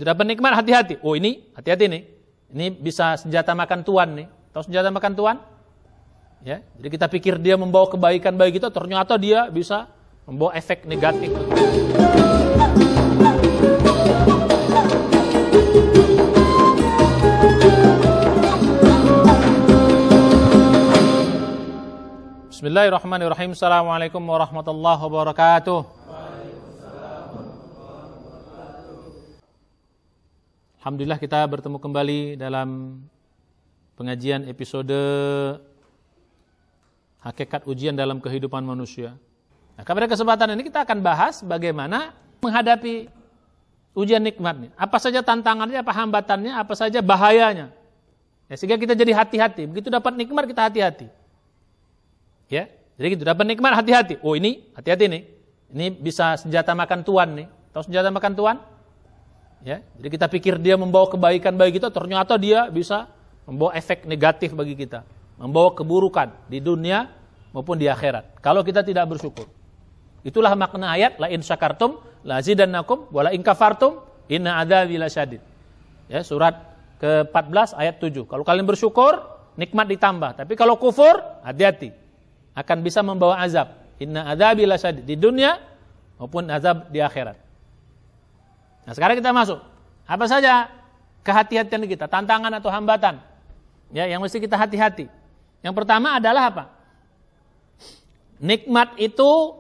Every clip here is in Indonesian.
Sudah penikmat, hati-hati. Oh ini, hati-hati nih. Ini bisa senjata makan tuan nih. Tahu senjata makan tuan? Ya, jadi kita pikir dia membawa kebaikan bagi kita, ternyata dia bisa membawa efek negatif. Bismillahirrahmanirrahim. Assalamualaikum warahmatullahi wabarakatuh. Alhamdulillah kita bertemu kembali dalam pengajian episode Hakikat Ujian dalam Kehidupan Manusia. Nah, pada kesempatan ini kita akan bahas bagaimana menghadapi ujian nikmat nih. Apa saja tantangannya, apa hambatannya, apa saja bahayanya. Ya, sehingga kita jadi hati-hati. Begitu dapat nikmat kita hati-hati. Ya, jadi gitu dapat nikmat hati-hati. Oh ini, hati-hati nih. Ini bisa senjata makan tuan nih. Tahu senjata makan tuan? Ya, jadi kita pikir dia membawa kebaikan bagi kita, ternyata dia bisa membawa efek negatif bagi kita, membawa keburukan di dunia maupun di akhirat kalau kita tidak bersyukur. Itulah makna ayat la in syakartum la azidannakum wa la in kafartum inna adzabi lasyadid. Ya, surat ke-14 ayat 7. Kalau kalian bersyukur, nikmat ditambah, tapi kalau kufur, hati-hati. Akan bisa membawa azab. Inna adzabi lasyadid di dunia maupun azab di akhirat. Nah, sekarang kita masuk. Apa saja kehati-hatian kita, tantangan atau hambatan ya yang mesti kita hati-hati. Yang pertama adalah apa? Nikmat itu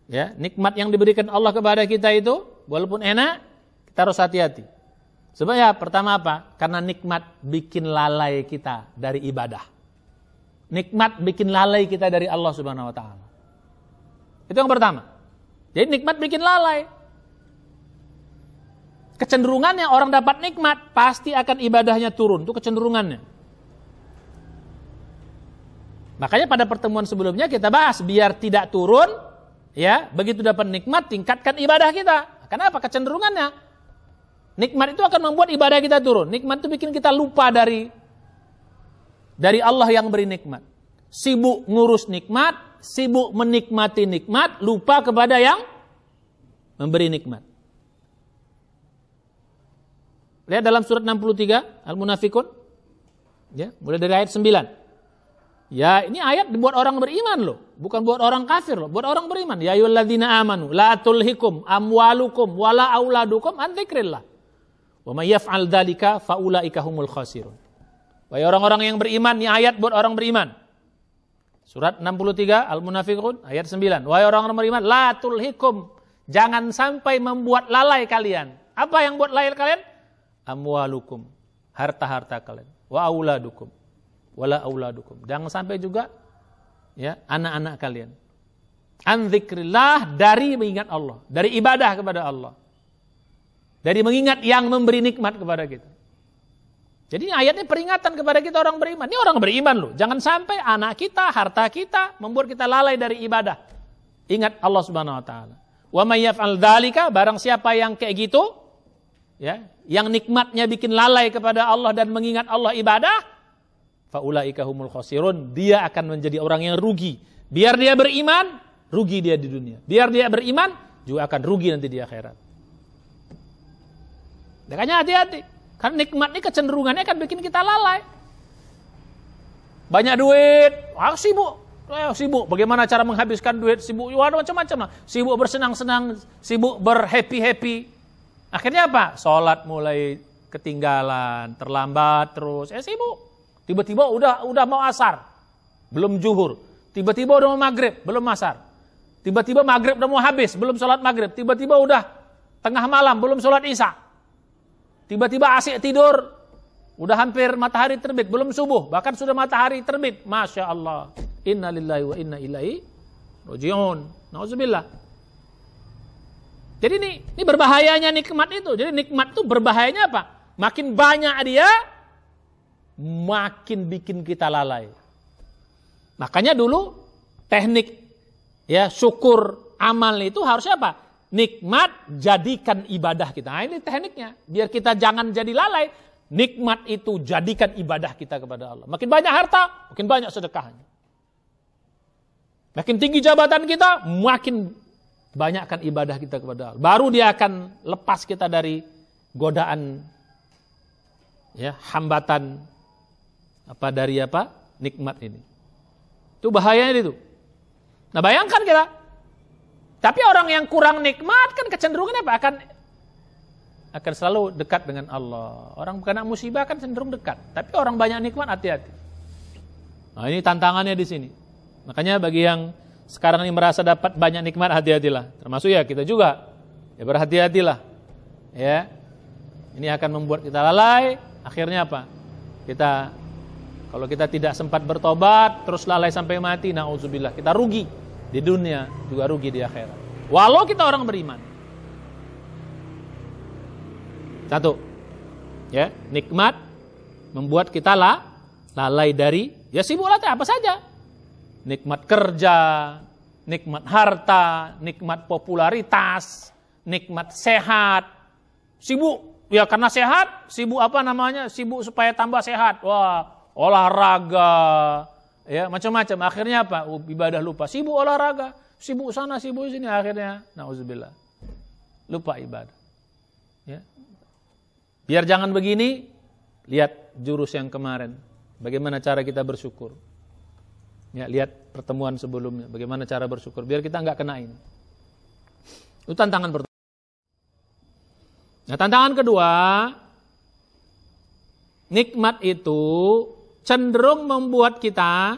ya, nikmat yang diberikan Allah kepada kita itu walaupun enak, kita harus hati-hati. Sebab ya, pertama apa? Karena nikmat bikin lalai kita dari ibadah. Nikmat bikin lalai kita dari Allah Subhanahu wa taala. Itu yang pertama. Jadi nikmat bikin lalai. Kecenderungannya orang dapat nikmat pasti akan ibadahnya turun, itu kecenderungannya. Makanya pada pertemuan sebelumnya kita bahas biar tidak turun, ya begitu dapat nikmat tingkatkan ibadah kita. Kenapa? Kecenderungannya nikmat itu akan membuat ibadah kita turun. Nikmat itu bikin kita lupa dari Allah yang beri nikmat. Sibuk ngurus nikmat, sibuk menikmati nikmat, lupa kepada yang memberi nikmat. Lihat dalam surat 63 Al-Munafikun. Ya, mulai dari ayat 9. Ya, ini ayat dibuat orang beriman loh, bukan buat orang kafir loh, buat orang beriman. Ya ayyuhalladzina amanu la tulhikum amwalukum wala auladukum an dzikrillah. Wa may yaf'al dzalika faulaika humul khasirun. Wahai orang-orang yang beriman, ini ayat buat orang beriman. Surat 63 Al-Munafikun ayat 9. Wahai orang-orang beriman, la tulhikum, jangan sampai membuat lalai kalian. Apa yang buat lalai kalian? Amwalukum, harta-harta kalian, wa auladukum, wala auladukum. Jangan sampai juga ya anak-anak kalian. An dzikrillah, dari mengingat Allah, dari ibadah kepada Allah. Dari mengingat yang memberi nikmat kepada kita. Jadi ayatnya peringatan kepada kita orang beriman. Ini orang beriman loh. Jangan sampai anak kita, harta kita membuat kita lalai dari ibadah. Ingat Allah Subhanahu wa taala. Wa may yaf'al dzalika, barang siapa yang kayak gitu, ya, yang nikmatnya bikin lalai kepada Allah dan mengingat Allah ibadah, faulaika humul khasirun, dia akan menjadi orang yang rugi. Biar dia beriman, rugi dia di dunia. Biar dia beriman, juga akan rugi nanti di akhirat. Makanya hati-hati, karena nikmat ini kecenderungannya akan bikin kita lalai. Banyak duit, sibuk. Bagaimana cara menghabiskan duit? Sibuk, macam-macam lah. Sibuk bersenang-senang, sibuk berhappy-happy. Akhirnya apa? Sholat mulai ketinggalan, terlambat terus. Sibuk. Tiba-tiba udah mau asar, belum zuhur. Tiba-tiba udah mau maghrib, belum asar. Tiba-tiba maghrib udah mau habis, belum sholat maghrib. Tiba-tiba udah tengah malam, belum sholat isya. Tiba-tiba asyik tidur, udah hampir matahari terbit, belum subuh. Bahkan sudah matahari terbit. Masya Allah. Inna lillahi wa inna ilaihi raji'un. Nauzubillah. Jadi ini berbahayanya nikmat itu. Jadi nikmat itu berbahayanya apa? Makin banyak dia, makin bikin kita lalai. Makanya dulu teknik ya syukur amal itu harusnya apa? Nikmat jadikan ibadah kita. Nah, ini tekniknya. Biar kita jangan jadi lalai. Nikmat itu jadikan ibadah kita kepada Allah. Makin banyak harta, makin banyak sedekahnya. Makin tinggi jabatan kita, makin banyakkan ibadah kita kepada Allah. Baru dia akan lepas kita dari godaan, ya, hambatan dari nikmat ini. Itu bahayanya itu. Nah, bayangkan kita. Tapi orang yang kurang nikmat kan kecenderungannya apa? Akan selalu dekat dengan Allah. Orang kena musibah kan cenderung dekat. Tapi orang banyak nikmat, hati-hati. Nah, ini tantangannya di sini. Makanya bagi yang sekarang ini merasa dapat banyak nikmat, hati-hatilah. Termasuk ya kita juga. Ya berhati-hatilah. Ya. Ini akan membuat kita lalai. Akhirnya apa? Kalau kita tidak sempat bertobat, terus lalai sampai mati, na'udzubillah, kita rugi di dunia, juga rugi di akhirat. Walau kita orang beriman. Satu, ya, nikmat membuat kita lalai dari, ya sibuklah apa saja. Nikmat kerja, nikmat harta, nikmat popularitas, nikmat sehat. Sibuk, ya karena sehat, sibuk sibuk supaya tambah sehat. Wah, olahraga, ya macam-macam. Akhirnya apa? Ibadah lupa. Sibuk olahraga, sibuk sana, sibuk sini. Akhirnya, na'udzubillah, lupa ibadah. Ya. Biar jangan begini, lihat jurus yang kemarin. Bagaimana cara kita bersyukur. Ya, lihat pertemuan sebelumnya. Bagaimana cara bersyukur. Biar kita nggak kena ini. Itu tantangan pertama. Nah, tantangan kedua, nikmat itu cenderung membuat kita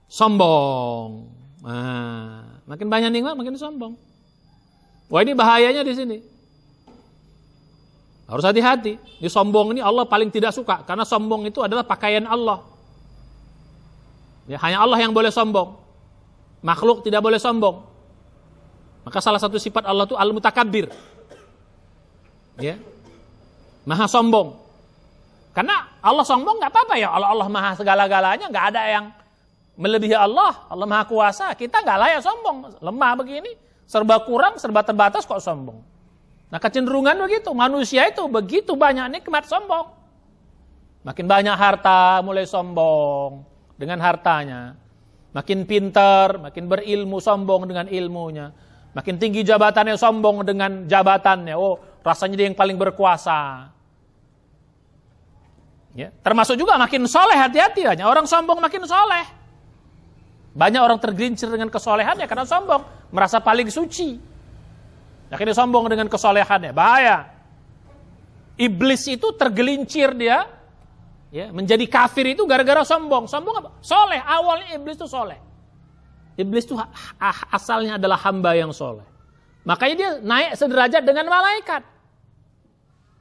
sombong. Nah, makin banyak nikmat, makin sombong. Wah, ini bahayanya di sini. Harus hati-hati. Ini sombong ini Allah paling tidak suka. Karena sombong itu adalah pakaian Allah. Ya, hanya Allah yang boleh sombong. Makhluk tidak boleh sombong. Maka salah satu sifat Allah itu al-mutakabbir. Ya. Maha sombong. Karena Allah sombong nggak apa-apa ya. Allah maha segala-galanya, nggak ada yang melebihi Allah. Allah maha kuasa. Kita nggak layak sombong. Lemah begini, serba kurang, serba terbatas kok sombong. Nah, kecenderungan begitu. Manusia itu begitu banyak nikmat sombong. Makin banyak harta mulai sombong dengan hartanya. Makin pintar, makin berilmu sombong dengan ilmunya. Makin tinggi jabatannya sombong dengan jabatannya. Oh, rasanya dia yang paling berkuasa. Ya, termasuk juga makin soleh, hati-hati hanya orang sombong makin soleh. Banyak orang tergelincir dengan kesolehannya karena sombong, merasa paling suci. Akhirnya sombong dengan kesolehannya, bahaya. Iblis itu tergelincir dia, ya, menjadi kafir itu gara-gara sombong. Sombong apa? Soleh. Awalnya iblis itu soleh. Iblis itu asalnya adalah hamba yang soleh. Makanya dia naik sederajat dengan malaikat.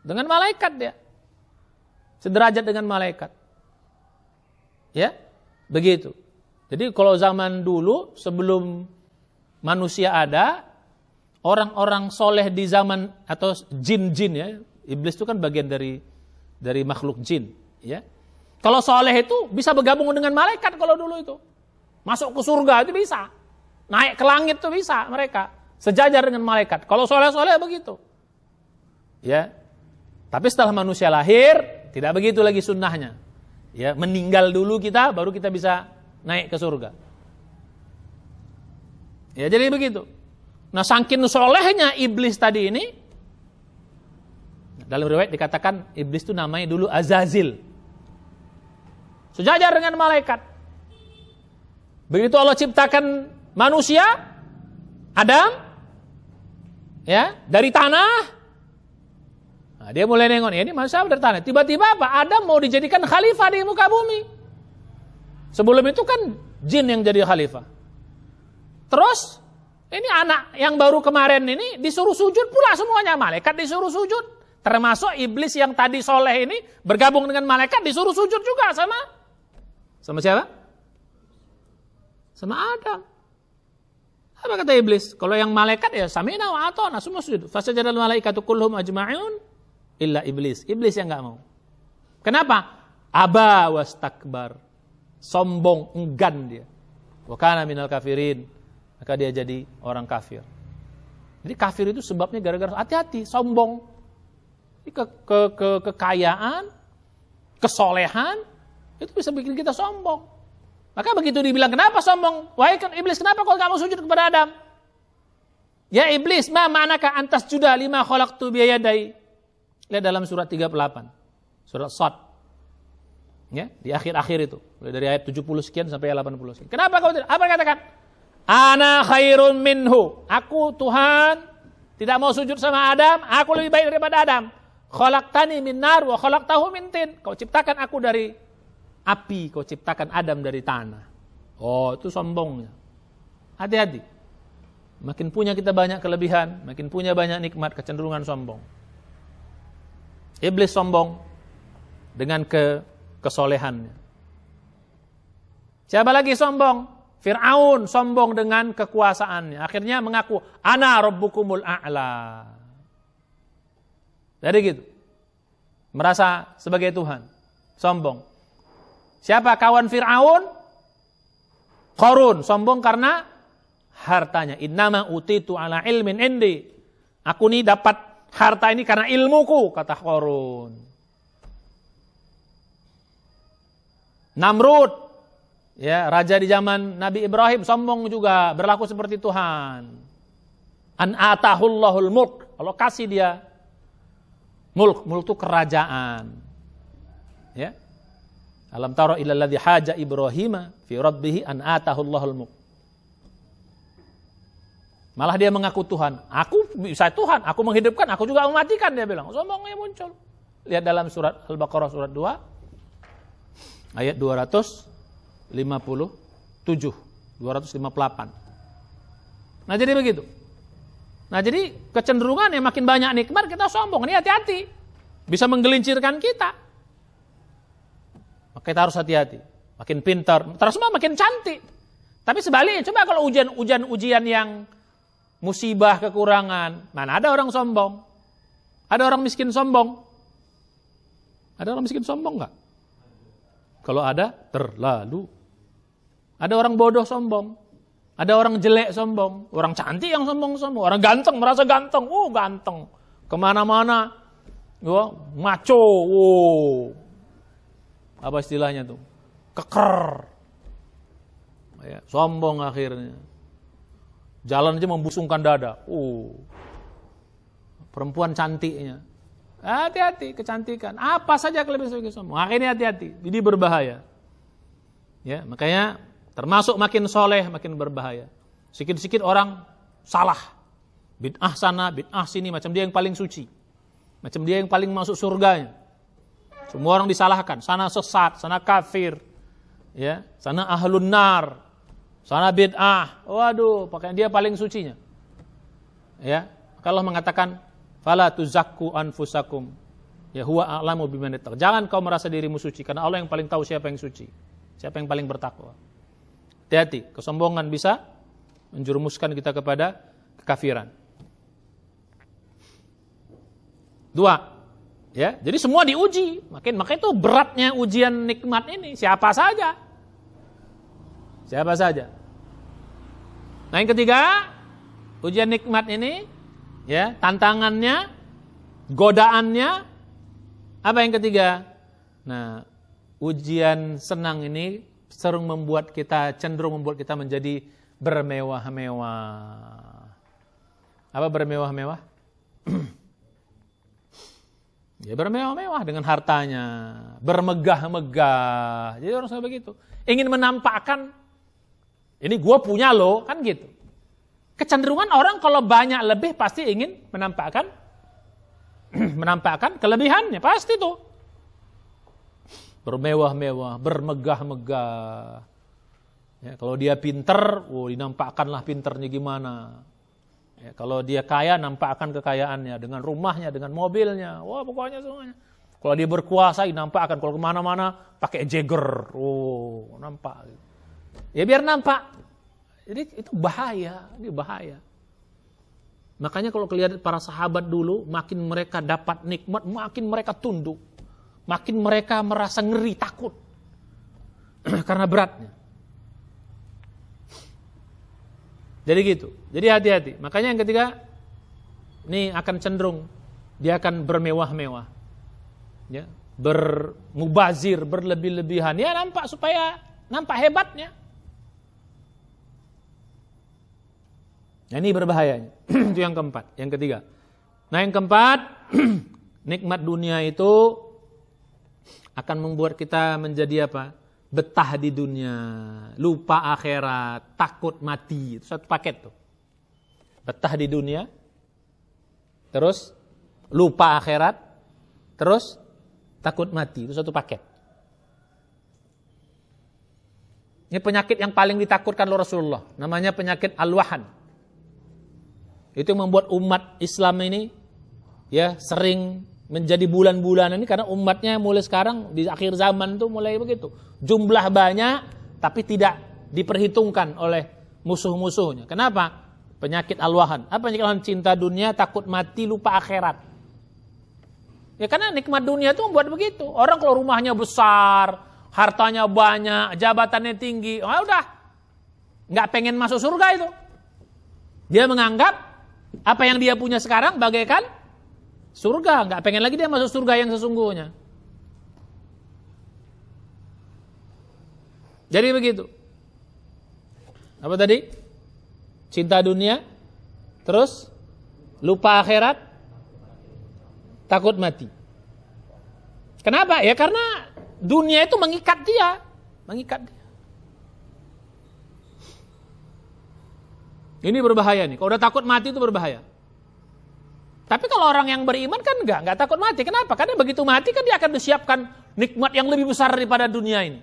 Dengan malaikat dia. Sederajat dengan malaikat. Ya, begitu. Jadi kalau zaman dulu sebelum manusia ada, orang-orang soleh di zaman atau jin-jin ya, iblis itu kan bagian dari makhluk jin. Ya, kalau soleh itu bisa bergabung dengan malaikat kalau dulu itu, masuk ke surga itu bisa, naik ke langit itu bisa mereka, sejajar dengan malaikat. Kalau soleh-soleh begitu. Ya, tapi setelah manusia lahir tidak begitu lagi sunnahnya. Ya, meninggal dulu kita, baru kita bisa naik ke surga. Ya, jadi begitu. Nah, saking solehnya iblis tadi ini, dalam riwayat dikatakan iblis itu namanya dulu Azazil. Sejajar dengan malaikat. Begitu Allah ciptakan manusia, Adam, ya, dari tanah. Nah, dia mulai nengok, ini manusia dari tanah. Tiba-tiba apa? Adam mau dijadikan khalifah di muka bumi. Sebelum itu kan jin yang jadi khalifah. Terus ini anak yang baru kemarin ini disuruh sujud pula semuanya. Malaikat disuruh sujud. Termasuk iblis yang tadi soleh ini bergabung dengan malaikat disuruh sujud juga sama siapa? Sama Adam. Apa kata iblis? Kalau yang malaikat ya sami'na wa ata'na, semua sujud. Fasajadal malaikatu kulluhum ajma'un illa iblis. Iblis yang enggak mau. Kenapa? Aba wastakbar. Sombong, enggan dia. Wa kana minal kafirin. Maka dia jadi orang kafir. Jadi kafir itu sebabnya gara-gara hati-hati, sombong. Kekayaan, kesolehan, itu bisa bikin kita sombong. Maka begitu dibilang, kenapa sombong? Wahai iblis, kenapa kau gak mau sujud kepada Adam? Ya iblis, ma ma'naka antas juda lima khalaqtu biyadai. Lihat dalam surat 38. Surat Shad. Ya, di akhir-akhir itu. Dari ayat 70 sekian sampai 80 sekian. Kenapa kau tidak? Apa katakan? Ana khairun minhu. Aku Tuhan tidak mau sujud sama Adam, aku lebih baik daripada Adam. Khalaqtani min nar wa khalaqtahu min tin. Kau ciptakan aku dari api, kau ciptakan Adam dari tanah. Oh, itu sombongnya. Hati-hati. Makin punya kita banyak kelebihan, makin punya banyak nikmat, kecenderungan sombong. Iblis sombong dengan kesolehannya. Siapa lagi sombong? Fir'aun sombong dengan kekuasaannya. Akhirnya mengaku, ana rabbukumul a'la. Jadi gitu. Merasa sebagai Tuhan. Sombong. Siapa kawan Fir'aun? Qarun. Sombong karena hartanya. Innama utitu ala ilmin indi. Aku nih dapat harta ini karena ilmuku, kata Qarun. Namrud. Ya, raja di zaman Nabi Ibrahim sombong juga, berlaku seperti Tuhan. An atahullahul mulk, Allah kasih dia mulk itu kerajaan. Ya. Alam tara ilal ladzi haja Ibrahim fi rabbih an atahullahul mulk. Malah dia mengaku Tuhan. Aku bisa Tuhan, aku menghidupkan, aku juga mematikan, dia bilang. Sombongnya muncul. Lihat dalam surat Al-Baqarah surat 2 ayat 258. Nah jadi begitu. Nah jadi kecenderungan yang makin banyak nikmat kita sombong. Ini hati-hati. Bisa menggelincirkan kita. Maka kita harus hati-hati. Makin pintar, terus semua makin cantik. Tapi sebaliknya, coba kalau ujian yang musibah, kekurangan, mana ada orang sombong? Ada orang miskin sombong? Ada orang miskin sombong nggak? Kalau ada, terlalu. Ada orang bodoh sombong. Ada orang jelek sombong. Orang cantik yang sombong-sombong. Orang ganteng, merasa ganteng. Oh ganteng. Kemana-mana. Maco. Oh. Apa istilahnya tuh? Keker. Ya, sombong akhirnya. Jalan aja membusungkan dada. Oh. Perempuan cantiknya. Hati-hati kecantikan. Apa saja kelebihan sebagai sombong. Akhirnya hati-hati. Jadi berbahaya. Ya, makanya termasuk makin soleh, makin berbahaya. Sikit-sikit orang salah. Bid'ah sana, bid'ah sini. Macam dia yang paling suci. Macam dia yang paling masuk surganya. Semua orang disalahkan. Sana sesat, sana kafir. Ya, sana ahlun nar. Sana bid'ah. Waduh, pakaian dia paling sucinya. Ya, kalau mengatakan fala tuzakku anfusakum. Ya huwa a'lamu biman ittaq. Jangan kau merasa dirimu suci karena Allah yang paling tahu siapa yang suci. Siapa yang paling bertakwa. Hati-hati, kesombongan bisa menjerumuskan kita kepada kekafiran. 2, ya, jadi semua diuji. Maka itu beratnya ujian nikmat ini. Siapa saja. Nah yang ketiga, ujian nikmat ini, ya, tantangannya, godaannya, apa yang ketiga? Nah, ujian senang ini cenderung membuat kita menjadi bermewah-mewah. Apa bermewah-mewah? Ya bermewah-mewah dengan hartanya, bermegah-megah. Jadi orang sampai begitu. Ingin menampakkan, ini gue punya loh, kan gitu. Kecenderungan orang kalau banyak lebih pasti ingin menampakkan kelebihannya, pasti tuh. Bermewah-mewah, bermegah-megah. Ya, kalau dia pinter, dinampakkanlah pinternya gimana. Ya, kalau dia kaya, nampakkan kekayaannya dengan rumahnya, dengan mobilnya. Wah, pokoknya semuanya. Kalau dia berkuasa, nampakkan. Kalau kemana-mana, pakai Jagger. Oh, nampak. Ya biar nampak. Jadi itu bahaya. Ini bahaya. Makanya kalau kelihatan para sahabat dulu, makin mereka dapat nikmat, makin mereka tunduk. Makin mereka merasa ngeri, takut. Karena beratnya. Jadi gitu. Jadi hati-hati. Makanya yang ketiga, ini akan cenderung, dia akan bermewah-mewah. Ya, bermubazir, berlebih-lebihan. Ya nampak hebatnya. Nah, ini berbahayanya. Itu yang keempat. Yang ketiga. Nah, yang keempat, nikmat dunia itu akan membuat kita menjadi apa? Betah di dunia, lupa akhirat, takut mati. Itu satu paket tuh. Betah di dunia, terus lupa akhirat, terus takut mati. Itu satu paket. Ini penyakit yang paling ditakutkan oleh Rasulullah. Namanya penyakit al-wahan. Itu membuat umat Islam ini ya sering menjadi bulan-bulanan ini karena umatnya mulai sekarang di akhir zaman tuh mulai begitu. Jumlah banyak tapi tidak diperhitungkan oleh musuh-musuhnya. Kenapa? Penyakit al-wahan. Apa penyakit al-wahan? Cinta dunia, takut mati, lupa akhirat. Ya karena nikmat dunia itu membuat begitu. Orang kalau rumahnya besar, hartanya banyak, jabatannya tinggi, udah nggak pengen masuk surga itu. Dia menganggap apa yang dia punya sekarang bagaikan surga, nggak pengen lagi dia masuk surga yang sesungguhnya. Jadi begitu. Apa tadi? Cinta dunia, terus lupa akhirat, takut mati. Kenapa? Ya karena dunia itu mengikat dia, mengikat dia. Ini berbahaya nih. Kalau udah takut mati itu berbahaya. Tapi kalau orang yang beriman kan enggak takut mati. Kenapa? Karena begitu mati kan dia akan disiapkan nikmat yang lebih besar daripada dunia ini.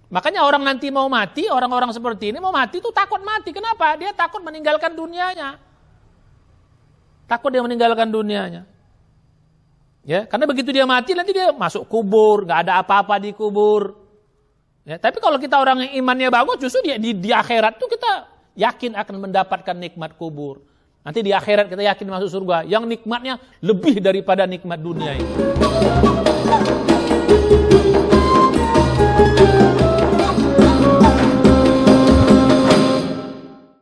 Makanya orang nanti mau mati, orang-orang seperti ini mau mati itu takut mati. Kenapa? Dia takut meninggalkan dunianya. Takut dia meninggalkan dunianya. Ya, karena begitu dia mati nanti dia masuk kubur, nggak ada apa-apa di kubur. Ya, tapi kalau kita orang yang imannya bagus, justru di akhirat tuh kita yakin akan mendapatkan nikmat kubur. Nanti di akhirat kita yakin masuk surga, yang nikmatnya lebih daripada nikmat dunia ini.